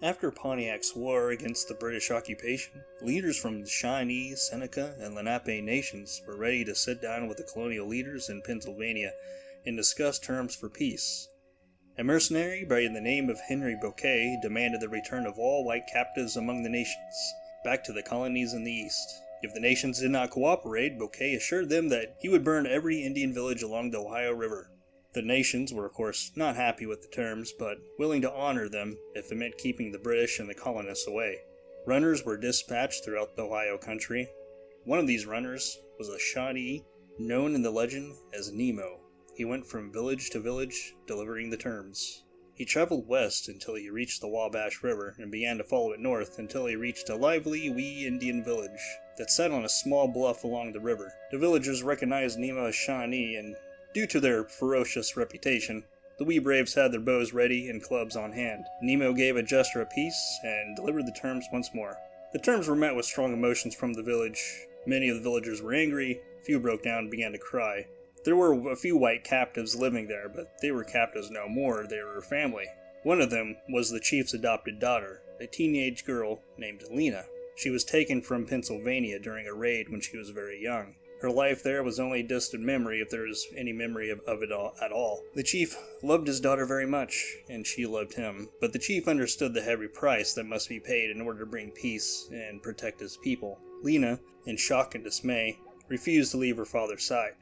After Pontiac's war against the British occupation, leaders from the Shawnee, Seneca, and Lenape nations were ready to sit down with the colonial leaders in Pennsylvania and discuss terms for peace. A mercenary by the name of Henry Bouquet demanded the return of all white captives among the nations, back to the colonies in the east. If the nations did not cooperate, Bouquet assured them that he would burn every Indian village along the Ohio River. The nations were, of course, not happy with the terms, but willing to honor them if it meant keeping the British and the colonists away. Runners were dispatched throughout the Ohio country. One of these runners was a Shawnee known in the legend as Nemo. He went from village to village, delivering the terms. He traveled west until he reached the Wabash River and began to follow it north until he reached a lively wee Indian village that sat on a small bluff along the river. The villagers recognized Nemo as Shawnee, and due to their ferocious reputation, the wee braves had their bows ready and clubs on hand. Nemo gave a gesture of peace and delivered the terms once more. The terms were met with strong emotions from the village. Many of the villagers were angry, few broke down and began to cry. There were a few white captives living there, but they were captives no more, they were family. One of them was the chief's adopted daughter, a teenage girl named Lena. She was taken from Pennsylvania during a raid when she was very young. Her life there was only a distant memory, if there is any memory of it at all. The chief loved his daughter very much, and she loved him, but the chief understood the heavy price that must be paid in order to bring peace and protect his people. Lena, in shock and dismay, refused to leave her father's side.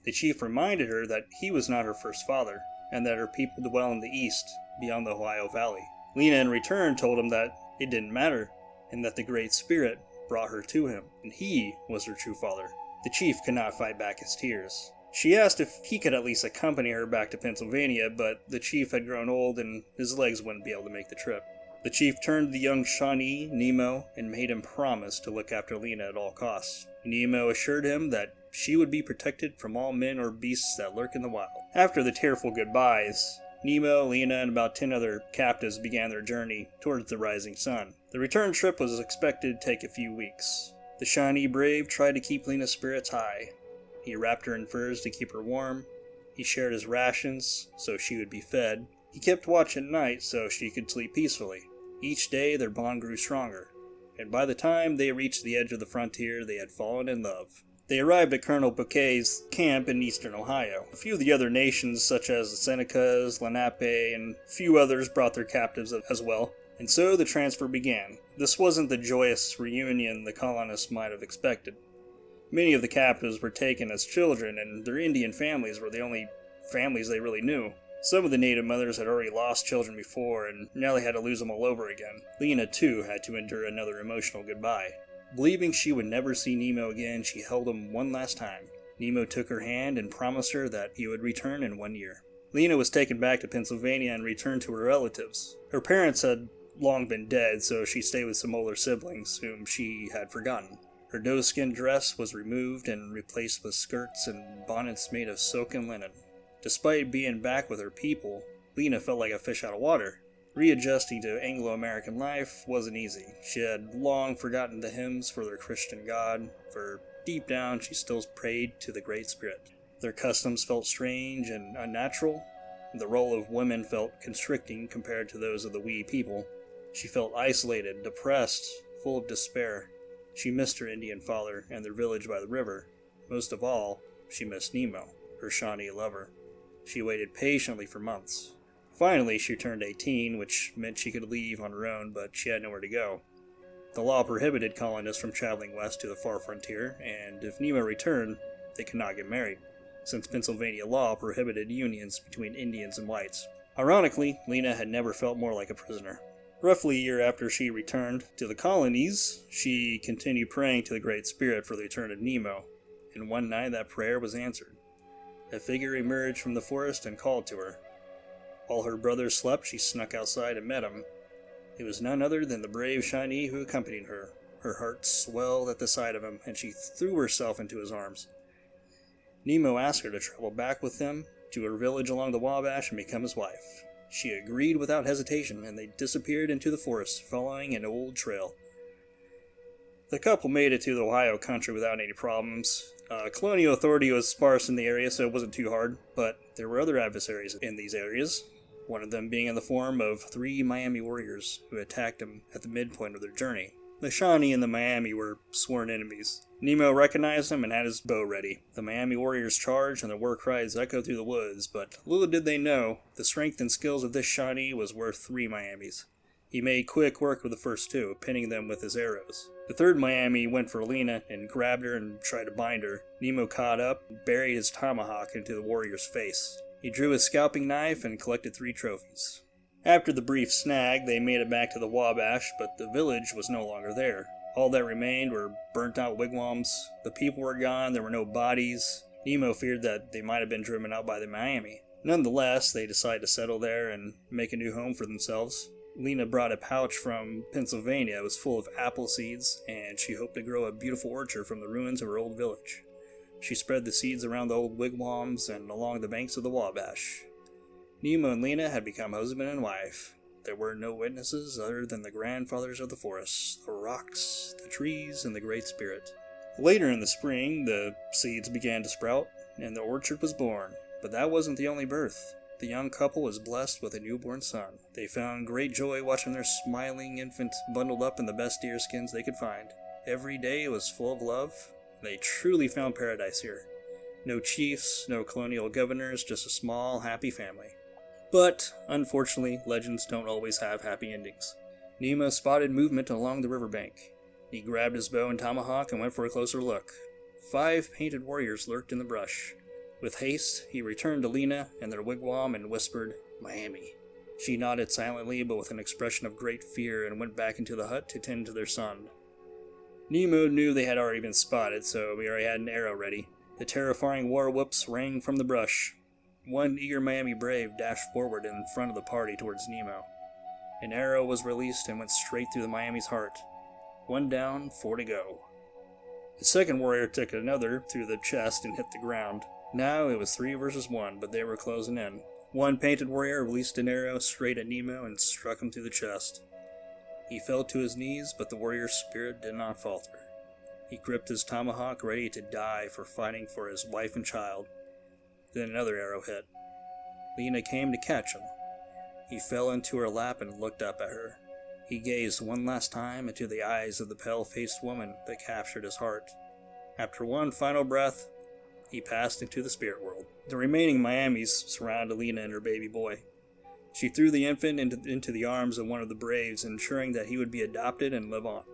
The chief reminded her that he was not her first father, and that her people dwell in the east, beyond the Ohio Valley. Lena in return told him that it didn't matter, and that the Great Spirit brought her to him, and he was her true father. The chief could not fight back his tears. She asked if he could at least accompany her back to Pennsylvania, but the chief had grown old and his legs wouldn't be able to make the trip. The chief turned to the young Shawnee, Nemo, and made him promise to look after Lena at all costs. Nemo assured him that she would be protected from all men or beasts that lurk in the wild. After the tearful goodbyes, Nemo, Lena, and about 10 other captives began their journey towards the rising sun. The return trip was expected to take a few weeks. The Shawnee brave tried to keep Lena's spirits high. He wrapped her in furs to keep her warm. He shared his rations so she would be fed. He kept watch at night so she could sleep peacefully. Each day their bond grew stronger, and by the time they reached the edge of the frontier, they had fallen in love. They arrived at Colonel Bouquet's camp in eastern Ohio. A few of the other nations, such as the Senecas, Lenape, and a few others brought their captives as well, and so the transfer began. This wasn't the joyous reunion the colonists might have expected. Many of the captives were taken as children, and their Indian families were the only families they really knew. Some of the native mothers had already lost children before, and now they had to lose them all over again. Lena, too, had to endure another emotional goodbye. Believing she would never see Nemo again, she held him one last time. Nemo took her hand and promised her that he would return in 1 year. Lena was taken back to Pennsylvania and returned to her relatives. Her parents had long been dead, so she stayed with some older siblings whom she had forgotten. Her doe-skin dress was removed and replaced with skirts and bonnets made of silk and linen. Despite being back with her people, Lena felt like a fish out of water. Readjusting to Anglo-American life wasn't easy. She had long forgotten the hymns for their Christian God, for deep down she still prayed to the Great Spirit. Their customs felt strange and unnatural. The role of women felt constricting compared to those of the wee people. She felt isolated, depressed, full of despair. She missed her Indian father and their village by the river. Most of all, she missed Nemo, her Shawnee lover. She waited patiently for months. Finally, she turned 18, which meant she could leave on her own, but she had nowhere to go. The law prohibited colonists from traveling west to the far frontier, and if Nemo returned, they could not get married, since Pennsylvania law prohibited unions between Indians and whites. Ironically, Lena had never felt more like a prisoner. Roughly a year after she returned to the colonies, she continued praying to the Great Spirit for the return of Nemo, and one night that prayer was answered. A figure emerged from the forest and called to her. While her brothers slept, she snuck outside and met him. It was none other than the brave Shawnee who accompanied her. Her heart swelled at the sight of him, and she threw herself into his arms. Nemo asked her to travel back with him to her village along the Wabash and become his wife. She agreed without hesitation, and they disappeared into the forest, following an old trail. The couple made it to the Ohio country without any problems. Colonial authority was sparse in the area, so it wasn't too hard, but there were other adversaries in these areas. one of them being in the form of 3 Miami warriors who attacked him at the midpoint of their journey. The Shawnee and the Miami were sworn enemies. Nemo recognized him and had his bow ready. The Miami warriors charged and their war cries echoed through the woods, but little did they know, the strength and skills of this Shawnee was worth 3 Miamis. He made quick work with the first 2, pinning them with his arrows. The 3rd Miami went for Lena and grabbed her and tried to bind her. Nemo caught up and buried his tomahawk into the warrior's face. He drew his scalping knife and collected 3 trophies. After the brief snag, they made it back to the Wabash, but the village was no longer there. All that remained were burnt-out wigwams. The people were gone, there were no bodies. Nemo feared that they might have been driven out by the Miami. Nonetheless, they decided to settle there and make a new home for themselves. Lena brought a pouch from Pennsylvania. It was full of apple seeds, and she hoped to grow a beautiful orchard from the ruins of her old village. She spread the seeds around the old wigwams and along the banks of the Wabash. Nemo and Lena had become husband and wife. There were no witnesses other than the grandfathers of the forest, the rocks, the trees, and the Great Spirit. Later in the spring, the seeds began to sprout, and the orchard was born. But that wasn't the only birth. The young couple was blessed with a newborn son. They found great joy watching their smiling infant bundled up in the best deerskins they could find. Every day was full of love. They truly found paradise here. No chiefs, no colonial governors, just a small, happy family. But, unfortunately, legends don't always have happy endings. Nemo spotted movement along the riverbank. He grabbed his bow and tomahawk and went for a closer look. 5 painted warriors lurked in the brush. With haste, he returned to Lena and their wigwam and whispered, "Miami." She nodded silently but with an expression of great fear and went back into the hut to tend to their son. Nemo knew they had already been spotted, so he already had an arrow ready. The terrifying war whoops rang from the brush. One eager Miami brave dashed forward in front of the party towards Nemo. An arrow was released and went straight through the Miami's heart. 1 down, 4 to go. The second warrior took another through the chest and hit the ground. Now it was 3 versus 1, but they were closing in. One painted warrior released an arrow straight at Nemo and struck him through the chest. He fell to his knees, but the warrior's spirit did not falter. He gripped his tomahawk, ready to die for fighting for his wife and child. Then another arrow hit. Lena came to catch him. He fell into her lap and looked up at her. He gazed one last time into the eyes of the pale-faced woman that captured his heart. After one final breath, he passed into the spirit world. The remaining Miamis surrounded Lena and her baby boy. She threw the infant into the arms of one of the braves, ensuring that he would be adopted and live on.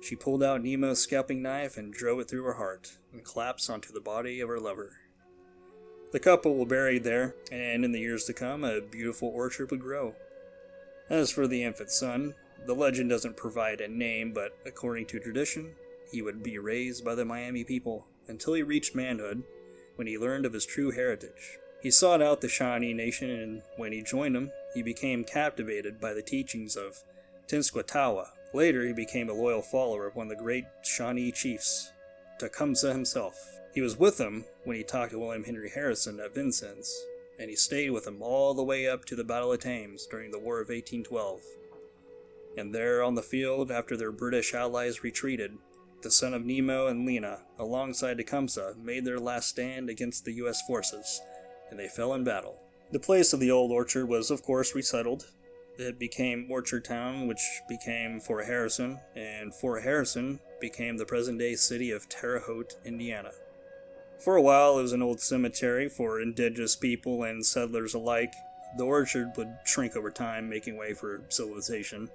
She pulled out Nemo's scalping knife and drove it through her heart, and collapsed onto the body of her lover. The couple were buried there, and in the years to come, a beautiful orchard would grow. As for the infant son, the legend doesn't provide a name, but according to tradition, he would be raised by the Miami people until he reached manhood, when he learned of his true heritage. He sought out the Shawnee Nation, and when he joined them, he became captivated by the teachings of Tenskwatawa. Later, he became a loyal follower of one of the great Shawnee chiefs, Tecumseh himself. He was with him when he talked to William Henry Harrison at Vincennes, and he stayed with him all the way up to the Battle of Thames during the War of 1812. And there on the field, after their British allies retreated, the son of Nemo and Lena, alongside Tecumseh, made their last stand against the U.S. forces, and they fell in battle. The place of the old orchard was, of course, resettled. It became Orchard Town, which became Fort Harrison, and Fort Harrison became the present-day city of Terre Haute, Indiana. For a while, it was an old cemetery for indigenous people and settlers alike. The orchard would shrink over time, making way for civilization.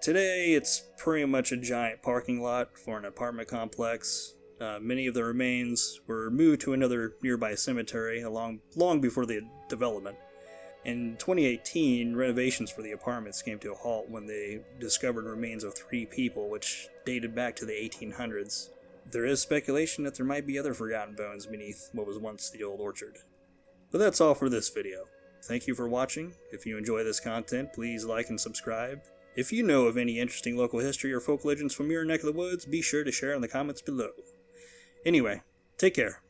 Today, it's pretty much a giant parking lot for an apartment complex. Many of the remains were moved to another nearby cemetery long before the development. In 2018, renovations for the apartments came to a halt when they discovered remains of 3 people, which dated back to the 1800s. There is speculation that there might be other forgotten bones beneath what was once the old orchard. But that's all for this video. Thank you for watching. If you enjoy this content, please like and subscribe. If you know of any interesting local history or folk legends from your neck of the woods, be sure to share in the comments below. Anyway, take care.